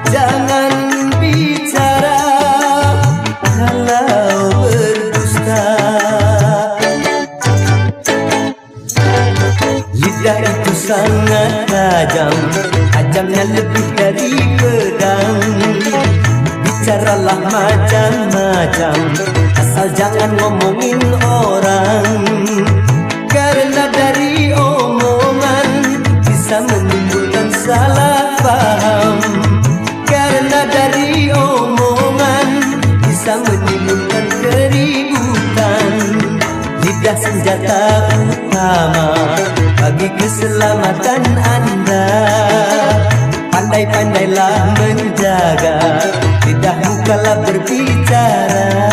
Jangan bicara kalau berdusta. Lidah itu sangat tajam, tajamnya lebih dari pedang. Bicaralah macam-macam, asal jangan ngomongin orang. Karena dari omongan bisa menimbulkan salah paham. Karena dari omongan bisa menimbulkan keributan. Lidah senjata utama bagi keselamatan Anda. Pandai-pandailah menjaga lidahmu kala berbicara.